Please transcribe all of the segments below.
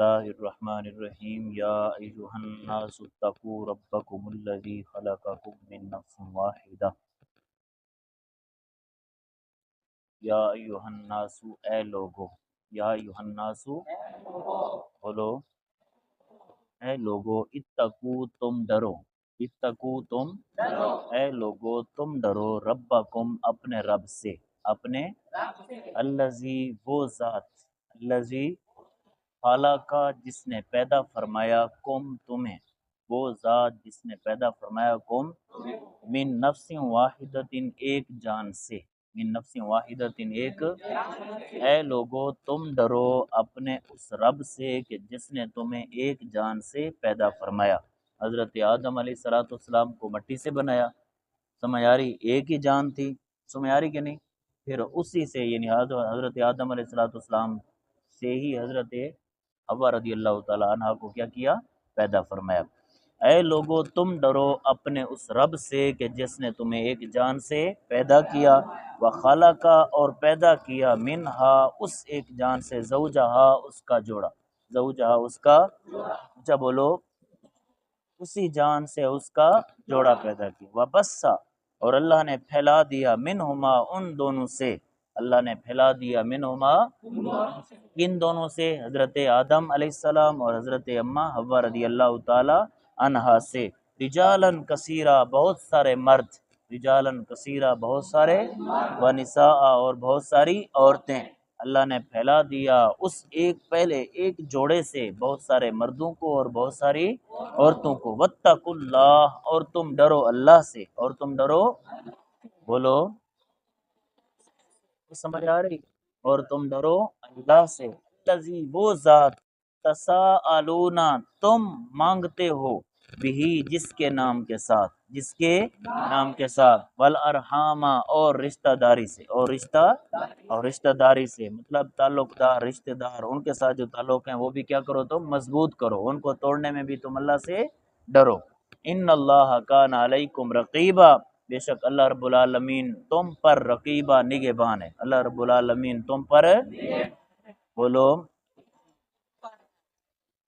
اللہ الرحمن الرحیم یا ایھا الناس اتقوا ربکم الذی خلقکم من نفس واحدہ یا ایھا الناس اے لوگو یا ایھا الناس بولو اے لوگو اتقو تم ڈرو اتقو تم اے لوگو تم ڈرو ربکم اپنے رب سے اپنے الذی وہ ذات الذی خالق جس نے پیدا فرمایا کم تمہیں وہ ذات جس نے پیدا فرمایا کم من نفس واحدۃ ایک جان سے من نفس واحدۃ ایک اے لوگو تم ڈرو اپنے اس رب سے کہ جس نے تمہیں ایک جان سے پیدا فرمایا حضرت آدم علیہ السلام کو مٹی سے بنایا سمجھ آ رہی ایک ہی جان تھی سمجھ آ رہی کہ نہیں پھر اسی سے یعنی حضرت آدم علیہ السلام سے ہی حضرت حوا رضی اللہ تعالیٰ عنہ کو کیا پیدا فرمایا اے لوگو تم ڈرو اپنے اس رب سے کہ جس نے تمہیں ایک جان سے پیدا کیا وخلق اور پیدا کیا منہا اس ایک جان سے زوجہا اس کا جوڑا زوجہا اس کا اچھا بولو اسی جان سے اس کا جوڑا پیدا کیا وبثا اور اللہ نے پھیلا دیا منہما ان دونوں سے اللہ نے پھیلا دیا منہما ان دونوں سے حضرت آدم علیہ السلام اور حضرت اماں حوا رضی اللہ تعالی عنہا سے رجالاً کثیرہ بہت سارے مرد رجالاً کثیرہ بہت سارے ونساء اور بہت ساری عورتیں اللہ نے پھیلا دیا اس پہلے ایک جوڑے سے بہت سارے مردوں کو اور بہت ساری عورتوں کو واتقوا اللہ اور تم ڈرو اللہ سے اور تم ڈرو بولو سمجھ آ رہی اور تم ڈرو اللہ سے الذی وہ ذات تساءلون تم مانگتے ہو بھی جس کے نام کے ساتھ جس کے نام کے ساتھ والارحام اور رشتہ داری سے اور رشتہ داری سے مطلب تعلق دار رشتہ دار ان کے ساتھ جو تعلق ہیں وہ بھی کیا کرو تم مضبوط کرو ان کو توڑنے میں بھی تم اللہ سے ڈرو ان اللہ کان علیکم رقیبا بے شک اللہ رب العالمین تم پر رقیبہ نگہبان ہے اللہ رب العالمین تم پر بولو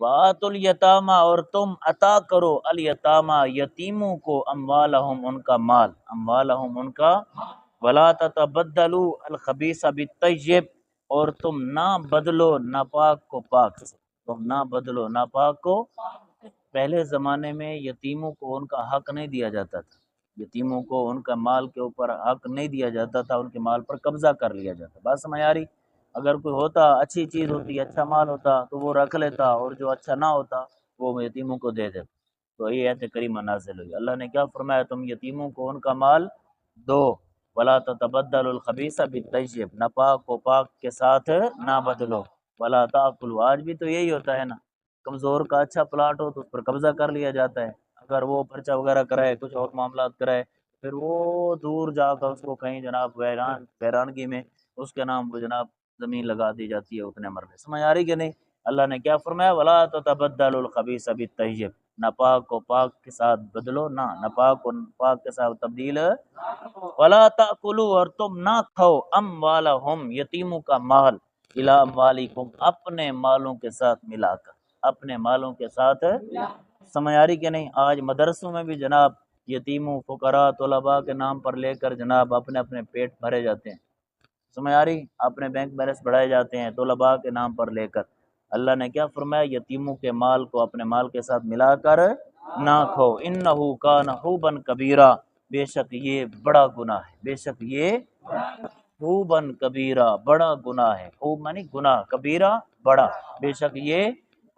وَآتُوا الْيَتَامَى اور تم عطا کرو الیتامہ یتیموں کو اموالہم ان کا مال اموالہم ان کا وَلَا تَتَبَدَّلُوا الْخَبِيثَ بِالطَّيِّبِ اور تم نہ بدلو ناپاک کو پاک سے تم نہ بدلو ناپاک کو پہلے زمانے میں یتیموں کو ان کا حق نہیں دیا جاتا تھا یتیموں کو ان کا مال کے اوپر حق نہیں دیا جاتا تھا ان کے مال پر قبضہ کر لیا جاتا بات سمجھ آ رہی اگر کوئی ہوتا اچھی چیز ہوتی اچھا مال ہوتا تو وہ رکھ لیتا اور جو اچھا نہ ہوتا وہ یتیموں کو دے دیتا تو یہ آیت کریمہ نازل ہوئی اللہ نے کیا فرمایا تم یتیموں کو ان کا مال دو ولا تتبدلوا الخبیث بالطیب ناپاک کو پاک کے ساتھ نہ بدلو ولا تاکلوا آج بھی تو یہی ہوتا ہے نا کمزور کا اچھا پلاٹ ہو تو اس پر قبضہ کر لیا جاتا ہے اگر وہ پرچہ وغیرہ کرائے کچھ اور معاملات کرائے پھر وہ دور جا کر اس کو کہیں جناب ویرانگی میں اس کے نام کو جناب زمین لگا دی جاتی ہے اتنے مرلے سمجھ آ رہی کہ نہیں اللہ نے کیا فرمایا ولا تتبدلوا الخبیث بالطیب ناپاک کو پاک کے ساتھ بدلو نہ ناپاک کو پاک کے ساتھ تبدیل ولا تاکلوا اور تم نہ کھاؤ اموالہم یتیموں کا مال الی اموالکم اپنے مالوں کے ساتھ ملا کر اپنے مالوں کے ساتھ سمجھ آ رہی کہ نہیں آج مدرسوں میں بھی جناب یتیموں فقراء طلباء کے نام پر لے کر جناب اپنے اپنے پیٹ بھرے جاتے ہیں سمجھ آ رہی اپنے بینک بیلنس بڑھائے جاتے ہیں طلباء کے نام پر لے کر اللہ نے کیا فرمایا یتیموں کے مال کو اپنے مال کے ساتھ ملا کر نہ کھو انہ کان حوبا کبیرہ بے شک یہ بڑا گناہ ہے بے شک یہ حوبا کبیرہ بڑا گناہ ہے حوب معنی گناہ کبیرہ بڑا بے شک یہ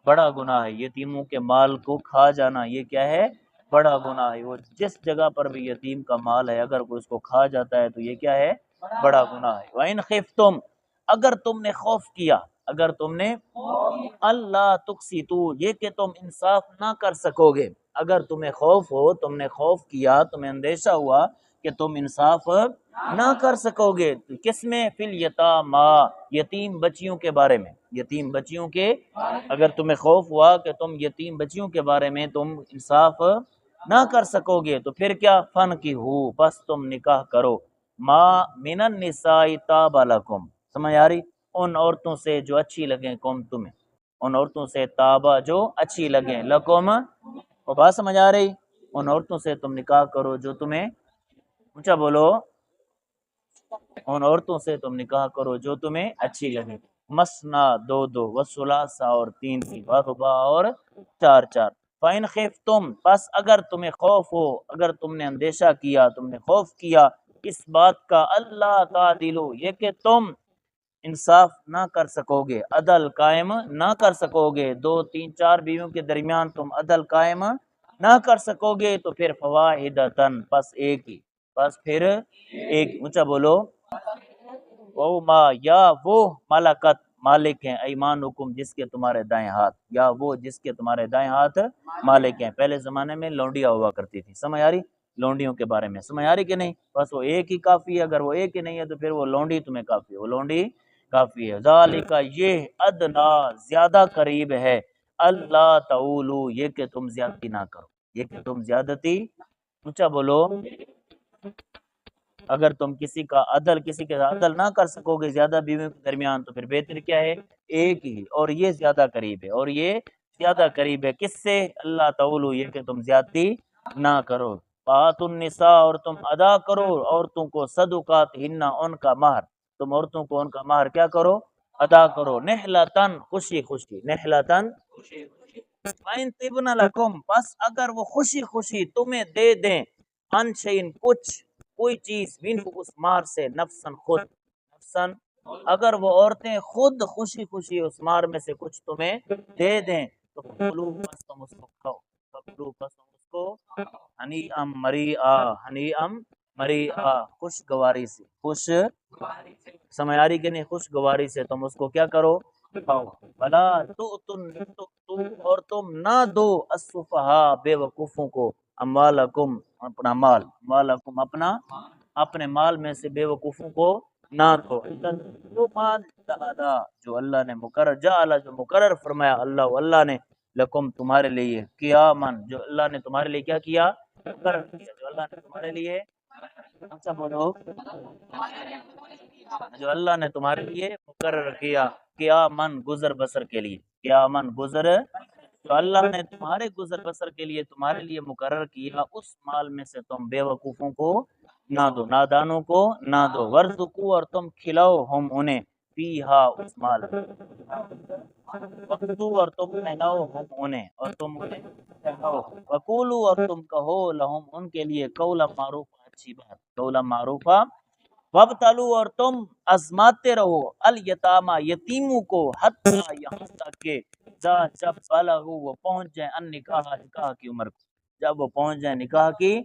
بڑا گناہ ہے یتیموں کے مال کو کھا جانا یہ کیا ہے بڑا گناہ ہے وہ جس جگہ پر بھی یتیم کا مال ہے اگر کوئی اس کو کھا جاتا ہے تو یہ کیا ہے بڑا گناہ ہے وَإِنْ خِفْتُمْ اگر تم نے خوف کیا اگر تم نے اللہ تقسطوا یہ کہ تم انصاف نہ کر سکو گے اگر تمہیں خوف ہو تم نے خوف کیا تمہیں اندیشہ ہوا کہ تم انصاف نہ کر سکو گے کس میں فی الیتامی یتیم بچیوں کے بارے میں یتیم بچیوں کے اگر تمہیں خوف ہوا کہ تم یتیم بچیوں کے بارے میں تم انصاف نہ کر سکو گے تو پھر کیا فن کی ہو بس تم نکاح کرو ما من النساء طاب لکم سمجھ آ رہی ان عورتوں سے جو اچھی لگیں تمہیں ان عورتوں سے تابا جو اچھی لگیں، لکم، وہ بات سمجھ آ رہی؟ ان عورتوں سے تم نکاح کرو جو تمہیں، اونچا بولو، ان عورتوں سے تم نکاح کرو جو تمہیں اچھی لگے، مسنا دو دو، وثلاثہ اور تین تین، ورباع اور چار چار، فَإِنْ خِفْتُمْ، پس اگر تمہیں خوف ہو، اگر تم نے اندیشہ کیا، تم نے خوف کیا اس بات کا، اللہ تعدلوا، یہ کہ تم انصاف نہ کر سکو گے، عدل قائم نہ کر سکو گے، دو تین چار بیویوں کے درمیان تم عدل قائم نہ کر سکو گے، تو پھر فواحدتن، پس ایک ہی، بس پھر ایک، اونچا بولو، او ما، یا وہ ملکت، مالک ہیں، ایمانکم، جس کے تمہارے دائیں ہاتھ، یا وہ جس کے تمہارے دائیں ہاتھ مالک ہیں۔ پہلے زمانے میں لونڈیاں ہوا کرتی تھی، سمجھ آ رہی؟ لونڈیوں کے بارے میں سمجھ آ رہی کہ نہیں؟ بس وہ ایک ہی کافی ہے، اگر وہ ایک ہی نہیں ہے تو پھر وہ لونڈی تمہیں کافی ہے، وہ لونڈی کافی ہے۔ ذالک، یہ ادنا، زیادہ قریب ہے، اللہ تعولو، یہ کہ تم زیادتی نہ کرو، یہ کہ تم زیادتی، اونچا بولو، اگر تم کسی کا عدل، کسی کے عدل نہ کر سکو گے زیادہ بیویوں کے درمیان، تو پھر بہتر کیا ہے؟ ایک ہی، اور یہ زیادہ قریب ہے، اور یہ زیادہ قریب ہے کس سے؟ اللہ تعالی، یہ کہ تم زیادتی نہ کرو۔ فآتوا النساء، اور تم ادا کرو عورتوں کو، صدقات ہن، ان کا مہر، تم عورتوں کو ان کا مہر کیا کرو؟ ادا کرو، نحلتن، خوشی خوشی، نحلتن، فَإِن طِبْنَ لَكُمْ، پس اگر وہ خوشی خوشی تمہیں دے دیں، ان شیئن، کچھ، کوئی چیز، منہ، اس مار سے، نفسن، خود، نفسن، اگر وہ عورتیں خود خوشی خوشی اس مار میں سے کچھ تمہیں دے دیں، تو فکلوا، پس تم اس کو کھاؤ، فکلوا، پس تم اس کو ہنی ام مریعا، ہنی ام مریعا، خوشگواری سے، خوش، سمجھ آ رہی کہ نہیں؟ خوشگواری سے تم اس کو کیا کرو؟ کھاؤ۔ بلا اور تم نہ دو السفہاء، بے وقوفوں کو، اموالکم، اپنا مال، اموالکم، اپنے مال میں سے بے وقوفوں کو نہ دو، وہ مال جعلا، جو اللہ نے مقرر، جعلا، جو مقرر فرمایا اللہ نے، لکم، تمہارے لیے، قیامن، جو اللہ نے تمہارے لیے کیا کیا؟ مقرر کیا، جو اللہ نے تمہارے لیے، اچھا بولو، جو اللہ نے تمہارے لیے مقرر کیا، قیامن، گزر بسر کے لیے، قیامن، گزر، جو اللہ نے تمہارے گزر بسر کے لیے تمہارے لیے مقرر کیا، اس مال میں سے تم بے وقوفوں کو نہ دو، نادانوں کو نہ دو، ورزقو، اور تم کھلاؤ، ہم انہیں، فیہا، اس مال میں، وقتو، اور تم پہناؤ، ہم انہیں، اور تم انہیں پہناؤ، وقولو، اور تم کہو، لہم، ان کے لیے، قولا معروفا، اچھی بات، قولا معروفا، وابتلو، اور تم آزماتے رہو، الیتاما، یتیموں کو، حتی، یہاں تک کہ جب بلغوا، وہ پہنچ جائیں، ان نکاح، نکاح کی عمر کو، جب وہ پہنچ جائیں نکاح کی،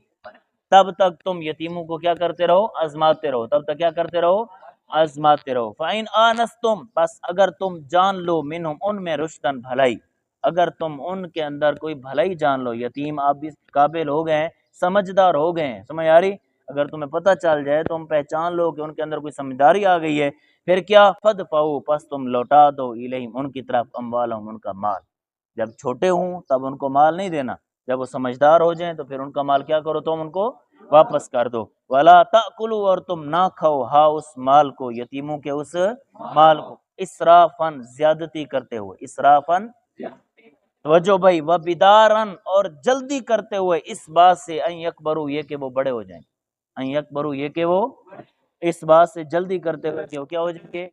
تب تک تم یتیموں کو کیا کرتے رہو؟ آزماتے رہو، تب تک کیا کرتے رہو؟ آزماتے رہو۔ فَإِنْ آنَسْتُمْ، بس اگر تم جان لو، منہم، ان میں، رشدن، بھلائی، اگر تم ان کے اندر کوئی بھلائی جان لو، یتیم آپ بھی قابل ہو گئے ہیں، سمجھدار ہو گئے ہیں، سمجھ آ رہی؟ اگر تمہیں پتہ چل جائے، تم پہچان لو کہ ان کے اندر کوئی سمجھداری آ گئی ہے، پھر کیا؟ فَدْفَعُوا، پس تم لوٹا دو، الیہم، ان کی طرف، اموالہم، ان کا مال، جب چھوٹے ہوں تب ان کو مال نہیں دینا، جب وہ سمجھدار ہو جائیں تو پھر ان کا مال کیا کرو؟ تم ان کو واپس کر دو۔ وَلَا تَأْكُلُوا، اور تم نہ کھاؤ، ہا، اس مال کو، یتیموں کے اس مال کو، اسرافن، زیادتی کرتے ہوئے، اسرافن، توجہ بھائی، وبدارن، اور جلدی کرتے ہوئے، اس بات سے، ان یکبروا، یہ کہ وہ بڑے ہو جائیں، ان یکبروا، یہ کہ وہ، اس بات سے جلدی کرتے ہوئے کہ وہ کیا ہو جائیں گے؟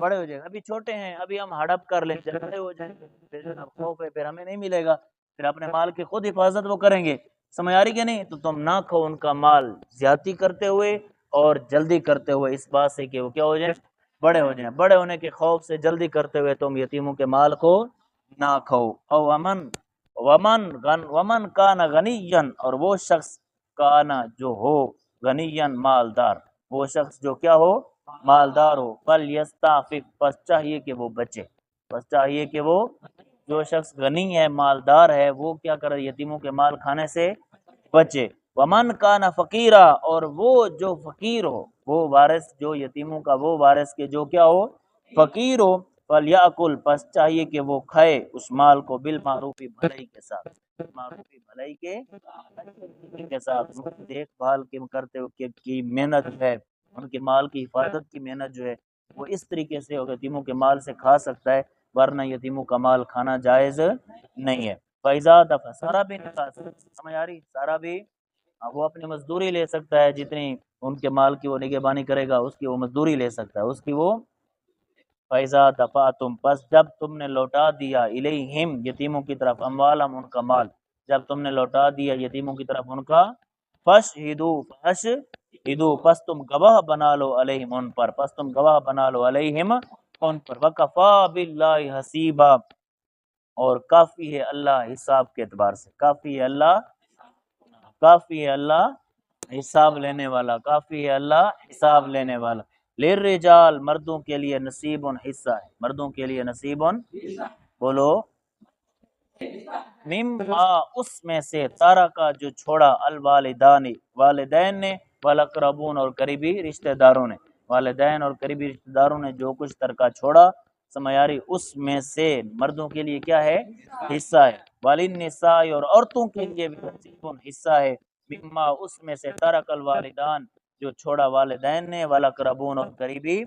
بڑے ہو جائیں گے۔ ابھی چھوٹے ہیں، ابھی ہم ہڑپ کر لیں، جب بڑے ہو جائیں گے پھر جناب خوف ہے، پھر ہمیں نہیں ملے گا، پھر اپنے مال کی خود حفاظت وہ کریں گے، سمجھ آ رہی کہ نہیں؟ تو تم نہ کھو ان کا مال، زیادتی کرتے ہوئے اور جلدی کرتے ہوئے، اس بات سے کہ وہ کیا ہو جائیں؟ بڑے ہو جائیں، بڑے ہونے کے خوف سے جلدی کرتے ہوئے تم یتیموں کے مال کو نہ کھو۔ او ومن کان غنیًا، اور وہ شخص، کانا، جو ہو، غنیًا، مالدار، وہ شخص جو کیا ہو؟ مالدار ہو، فلیستعفف، پس چاہیے کہ وہ بچے، پس چاہیے کہ وہ، جو شخص غنی ہے، مالدار ہے، وہ کیا کرے؟ یتیموں کے مال کھانے سے بچے۔ ومن کانا فقیرا، اور وہ جو فقیر ہو، وہ وارث، جو یتیموں کا وہ وارث کے جو کیا ہو؟ فقیر ہو، فلیاکل، پس چاہیے کہ وہ کھائے اس مال کو، بالمعروفی، بھلائی کے ساتھ، بالمعروفی، بھلائی کے ساتھ، دیکھ بھال کے کرتے ہوئے کی محنت ہے، ان کے مال کی حفاظت کی محنت جو ہے وہ اس طریقے سے یتیموں کے مال سے کھا سکتا ہے ورنہ یتیموں کا مال کھانا جائز نہیں ہے۔ فیضا دفع سارا بھی نکاح سمجھ آ رہی، سارا بھی وہ اپنی مزدوری لے سکتا ہے، جتنی ان کے مال کی وہ نگہبانی کرے گا اس کی وہ مزدوری لے سکتا ہے، اس کی وہ فیضا دفعتم پس جب تم نے لوٹا دیا الیہم یتیموں کی طرف اموالہم ان کا مال، جب تم نے لوٹا دیا یتیموں کی طرف ان کا فشہدو پس تم گواہ بنا لو علیہم ان پر، پس تم گواہ بنا لو علیہم ان پر، وکفا باللہ حسیبا اور کافی ہے اللہ حساب کے اعتبار سے، کافی ہے اللہ حساب لینے والا، کافی ہے اللہ حساب لینے والا۔ للرجال مردوں کے لیے نصیب حصہ ہے، مردوں کے لیے نصیب بولو مما اس میں سے تارا کا جو چھوڑا الوالدان والدین نے والاقربون اور قریبی رشتہ داروں نے، والدین اور قریبی رشتہ داروں نے جو کچھ ترکہ چھوڑا سمیاری اس میں سے مردوں کے لیے کیا ہے حصہ ہے، والنساء اور عورتوں کے لیے بھی نصیب حصہ ہے، مما اس میں سے ترک الوالدان جو چھوڑا والدین نے والاقربون اور قریبی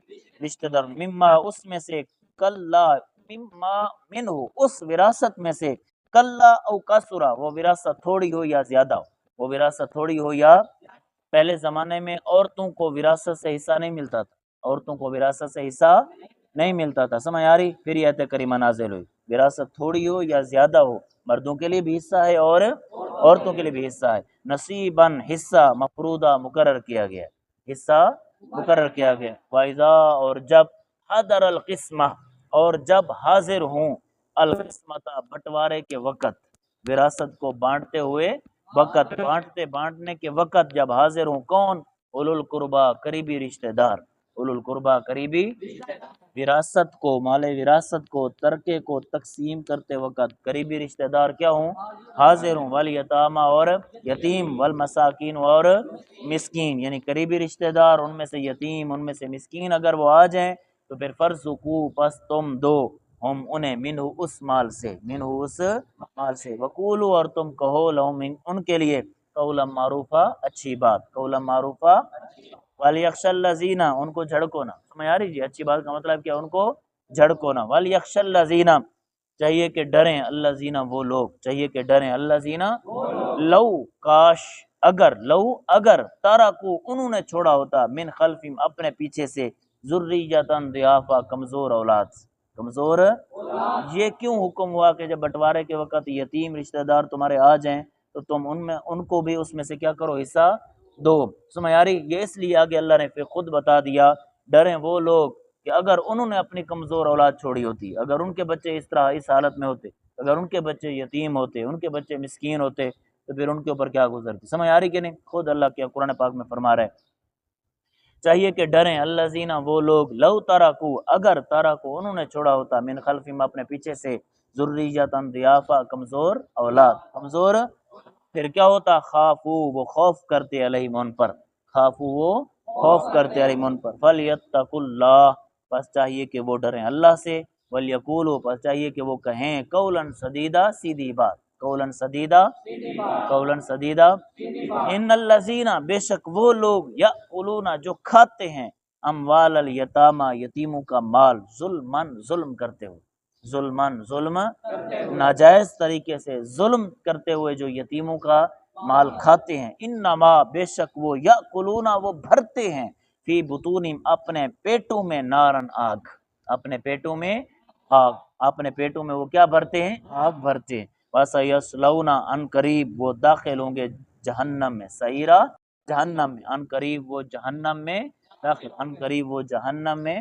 رشتہ دار، مما اس میں سے کلا مما منہ اس وراثت میں سے کلا او کسرا وہ وراثت تھوڑی ہو یا زیادہ ہو، وہ وراثت تھوڑی ہو یا پہلے زمانے میں عورتوں کو وراثت سے حصہ نہیں ملتا تھا، عورتوں کو وراثت سے حصہ نہیں ملتا تھا، سمجھ آ رہی، پھر یہ آیت کریمہ نازل ہوئی، وراثت تھوڑی ہو یا زیادہ ہو مردوں کے لیے بھی حصہ ہے اور عورتوں کے لیے بھی حصہ ہے، نصیباً حصہ مفروضہ مقرر کیا گیا، حصہ مقرر کیا گیا، وَإِذَا اور جب حضر القسمہ اور جب حاضر ہوں القسمت بٹوارے کے وقت، وراثت کو بانٹتے ہوئے وقت، بانٹنے کے وقت جب حاضر ہوں کون، اولو القربا قریبی رشتہ دار، اولو القربا قریبی وراثت کو، مال وراثت کو، ترکے کو تقسیم کرتے وقت قریبی رشتہ دار کیا ہوں حاضر ہوں، والیتامى اور یتیم، والمساکین اور مسکین، یعنی قریبی رشتہ دار ان میں سے یتیم ان میں سے مسکین اگر وہ آ جائیں تو پھر فرزقو پس تم دو ہم انہیں منہ اس مال سے، وقولو اور تم کہو لہم ان کے لیے قولا معروفا اچھی بات، قولا معروفا، وَلْيَخْشَ الَّذِينَ ان کو جھڑکو نہ، سمجھ آ رہی جی، اچھی بات کا مطلب کیا، ان کو جھڑکو نہ، وَلْيَخْشَ الَّذِينَ چاہیے کہ ڈریں، الَّذِينَ وہ لوگ چاہیے کہ ڈریں، الَّذِينَ لو کاش اگر تارکو انہوں نے چھوڑا ہوتا من خلفہم اپنے پیچھے سے ذریۃ ضعافا کمزور اولاد، کمزور یہ کیوں حکم ہوا کہ جب بٹوارے کے وقت یتیم رشتہ دار تمہارے آ جائیں تو تم ان کو بھی اس میں سے کیا کرو حصہ دو، سمجھ آ رہی، یہ اس لیے آگے اللہ نے پھر خود بتا دیا ڈریں وہ لوگ کہ اگر انہوں نے اپنی کمزور اولاد چھوڑی ہوتی، اگر ان کے بچے اس طرح اس حالت میں ہوتے، اگر ان کے بچے یتیم ہوتے، ان کے بچے مسکین ہوتے تو پھر ان کے اوپر کیا گزرتی، سمجھ آ رہی کہ نہیں، خود اللہ کیا قرآن پاک میں فرما رہے چاہیے کہ ڈریں الذین وہ لوگ لو ترکو اگر ترکو انہوں نے چھوڑا ہوتا من خلفہم اپنے پیچھے سے ذریۃ ضعافا کمزور اولاد، کمزور پھر کیا ہوتا خافو وہ خوف کرتے علیہم ان پر، خافو وہ خوف کرتے علیہم ان پر، فلیتقوا اللہ پس چاہیے کہ وہ ڈریں اللہ سے، ولیقولوا پس چاہیے کہ وہ کہیں قولا سدیدا سیدھی بات، قولا سدیدا ان الذین بے شک وہ لوگ یأکلون جو کھاتے ہیں اموال الیتامى یتیموں کا مال ظلم کرتے ہوئے، ظلم ناجائز طریقے سے ظلم کرتے ہوئے جو یتیموں کا مال کھاتے ہیں، انما بے شک وہ یأکلون وہ بھرتے ہیں فی بطونہم اپنے پیٹوں میں نارن آگ، اپنے پیٹوں میں آگ، اپنے پیٹوں میں وہ کیا بھرتے ہیں آگ بھرتے ہیں، وَسَيَصْلَوْنَ ان قریب وہ داخل ہوں گے جہنم میں، سعیرہ جہنم میں، ان قریب وہ جہنم میں داخل، ان قریب وہ جہنم میں